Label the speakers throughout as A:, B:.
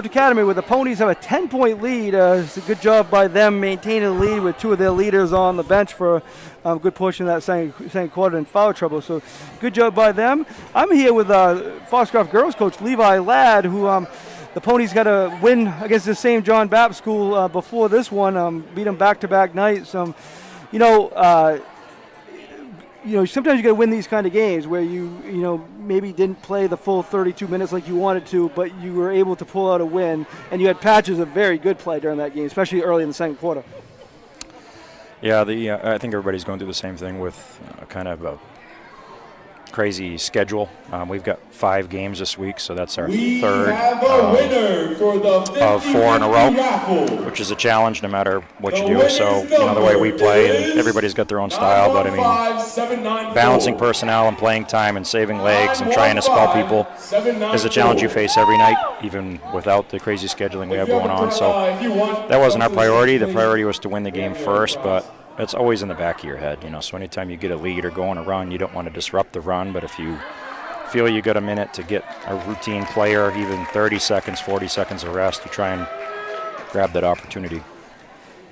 A: Academy, where the Ponies have a 10-point lead. It's a good job by them maintaining the lead with two of their leaders on the bench for a good portion of that second quarter in foul trouble. So good job by them. I'm here with Foxcroft girls coach Levi Ladd, who the Ponies got a win against the same John Bapst school before this one, beat them back-to-back nights. Sometimes you got to win these kind of games where you maybe didn't play the full 32 minutes like you wanted to, but you were able to pull out a win, and you had patches of very good play during that game, especially early in the second quarter.
B: Yeah, I think everybody's going through the same thing with kind of a crazy schedule. We've got 5 games this week, so that's our third of 4 in a row, which is a challenge no matter what you do. So, the way we play, and everybody's got their own style, but balancing personnel and playing time and saving legs and trying to spell people is a challenge you face every night, even without the crazy scheduling we have going on. So that wasn't our priority. The priority was to win the game first, but it's always in the back of your head, So anytime you get a lead or go on a run, you don't want to disrupt the run. But if you feel you got a minute to get a routine player, even 30 seconds, 40 seconds of rest, you try and grab that opportunity.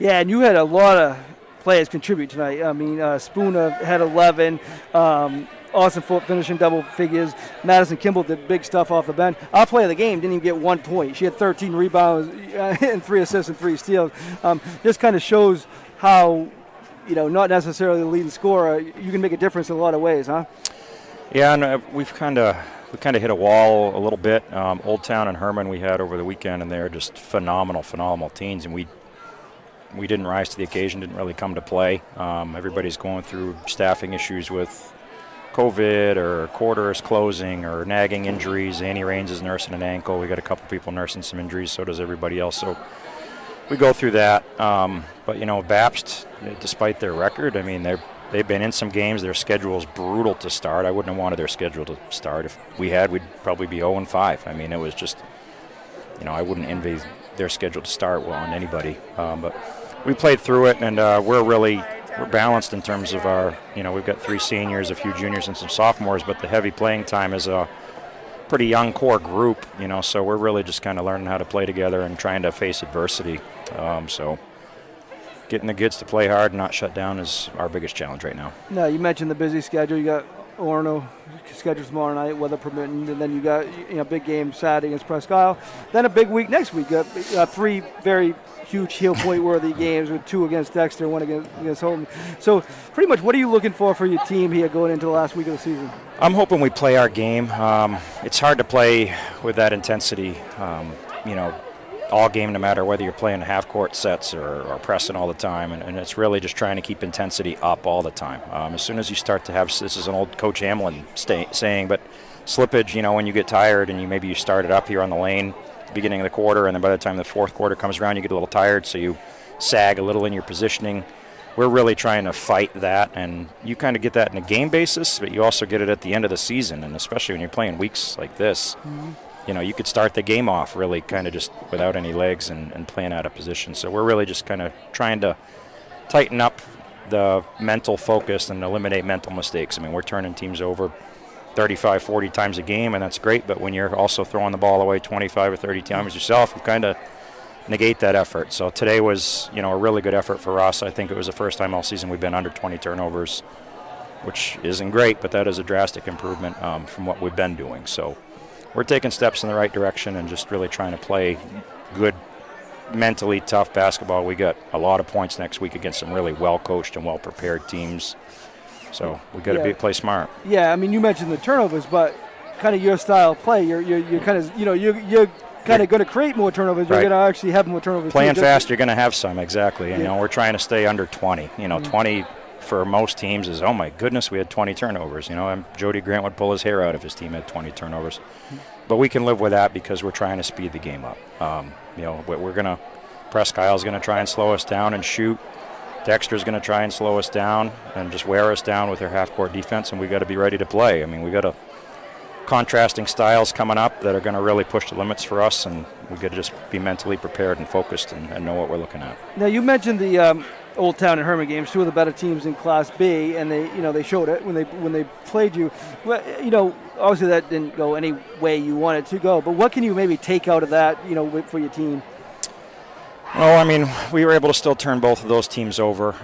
A: Yeah, and you had a lot of players contribute tonight. I mean, Spooner had 11. Austin Foote finishing double figures. Madison Kimball did big stuff off the bench. Our player of the game didn't even get 1 point. She had 13 rebounds and 3 assists and 3 steals. This kind of shows how not necessarily the leading scorer, you can make a difference in a lot of ways, huh?
B: Yeah, and we've kind of hit a wall a little bit. Old Town and Herman we had over the weekend, and they're just phenomenal teams, and we didn't rise to the occasion, didn't really come to play. Everybody's going through staffing issues with COVID or quarters closing or nagging injuries. Annie Raines is nursing an ankle. We got a couple people nursing some injuries, so does everybody else. So we go through that. But, Bapst, despite their record, they've been in some games. Their schedule is brutal to start. I wouldn't have wanted their schedule to start. If we had, we'd probably be 0-5. It was just, I wouldn't envy their schedule to start well on anybody. But we played through it, and we're balanced in terms of our, we've got 3 seniors, a few juniors, and some sophomores, but the heavy playing time is a pretty young core group, so we're really just kind of learning how to play together and trying to face adversity. So getting the kids to play hard and not shut down is our biggest challenge right now.
A: No, you mentioned the busy schedule. You got Orono scheduled tomorrow night, weather permitting, and then you got big game Saturday against Presque Isle. Then a big week next week. You got 3 very huge heel point worthy games with 2 against Dexter, 1 against Holton. So pretty much, what are you looking for your team here going into the last week of the season?
B: I'm hoping we play our game. It's hard to play with that intensity, all game, no matter whether you're playing half-court sets or pressing all the time, and it's really just trying to keep intensity up all the time. As soon as you start to have, this is an old Coach Hamlin saying, but slippage, when you get tired and maybe you start it up here on the lane, beginning of the quarter, and then by the time the fourth quarter comes around, you get a little tired, so you sag a little in your positioning. We're really trying to fight that, and you kind of get that in a game basis, but you also get it at the end of the season, and especially when you're playing weeks like this. Mm-hmm. You could start the game off really kind of just without any legs and playing out of position. So we're really just kind of trying to tighten up the mental focus and eliminate mental mistakes. We're turning teams over 35, 40 times a game, and that's great, but when you're also throwing the ball away 25 or 30 times yourself, you kind of negate that effort. So today was, a really good effort for us. I think it was the first time all season we've been under 20 turnovers, which isn't great, but that is a drastic improvement from what we've been doing. So we're taking steps in the right direction and just really trying to play good, mentally tough basketball. We got a lot of points next week against some really well-coached and well-prepared teams. So we got to play smart.
A: Yeah, you mentioned the turnovers, but kind of your style of play, you're kind of, you're kind of going to create more turnovers. Right. You're going to actually have more turnovers.
B: Playing fast, you're going to have some, exactly. And, we're trying to stay under 20. 20 for most teams is, oh my goodness, we had 20 turnovers. Jody Grant would pull his hair out if his team had 20 turnovers. But we can live with that because we're trying to speed the game up. We're going to, Presque Isle's going to try and slow us down and shoot. Dexter's going to try and slow us down and just wear us down with their half-court defense, and we got to be ready to play. We got contrasting styles coming up that are going to really push the limits for us, and we got to just be mentally prepared and focused and know what we're looking at.
A: Now, you mentioned the Old Town and Herman games, 2 of the better teams in Class B, and they showed it when they played you. Well, obviously that didn't go any way you wanted to go, but what can you maybe take out of that, for your team?
B: Well, I mean, we were able to still turn both of those teams over.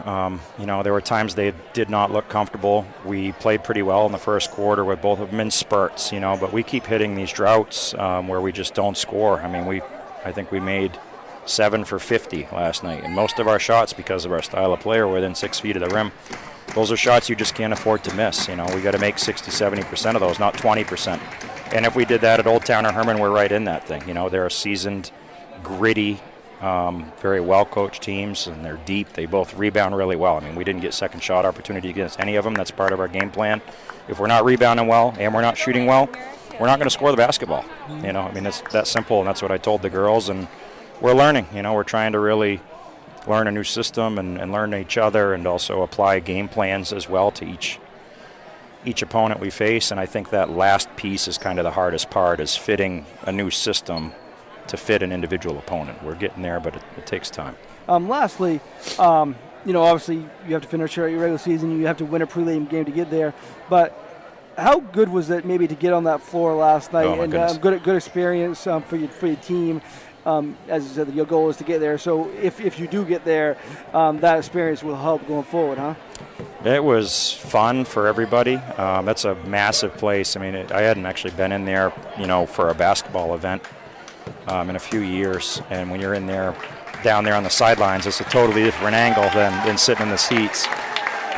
B: There were times they did not look comfortable. We played pretty well in the first quarter with both of them in spurts, but we keep hitting these droughts where we just don't score. I mean, I think we made 7 for 50 last night, and most of our shots, because of our style of play, are within 6 feet of the rim. Those are shots you just can't afford to miss. We got to make 60, 70% of those, not 20%. And if we did that at Old Town or Herman, we're right in that thing. They're a seasoned, gritty, very well-coached teams, and they're deep. They both rebound really well. I mean, we didn't get second shot opportunity against any of them. That's part of our game plan. If we're not rebounding well and we're not shooting well, we're not going to score the basketball. It's that simple, and that's what I told the girls, and we're learning. We're trying to really learn a new system and learn each other, and also apply game plans as well to each opponent we face. And I think that last piece is kind of the hardest part, is fitting a new system to fit an individual opponent. We're getting there, but it takes time.
A: Lastly, obviously you have to finish your regular season. You have to win a prelim game to get there. But how good was it maybe to get on that floor last night?
B: Oh, and
A: good experience for your team. As you said, your goal is to get there. So if you do get there, that experience will help going forward, huh?
B: It was fun for everybody. That's a massive place. I mean, I hadn't actually been in there, for a basketball event in a few years. And when you're in there, down there on the sidelines, it's a totally different angle than sitting in the seats.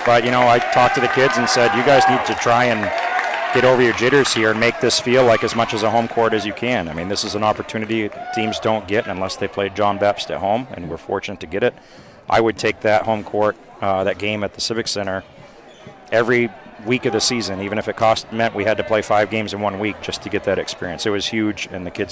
B: But, I talked to the kids and said, you guys need to try and get over your jitters here and make this feel like as much as a home court as you can. I mean, this is an opportunity teams don't get unless they play John Bapst at home, and we're fortunate to get it. I would take that home court, that game at the Civic Center, every week of the season, even if it meant we had to play 5 games in 1 week just to get that experience. It was huge, and the kids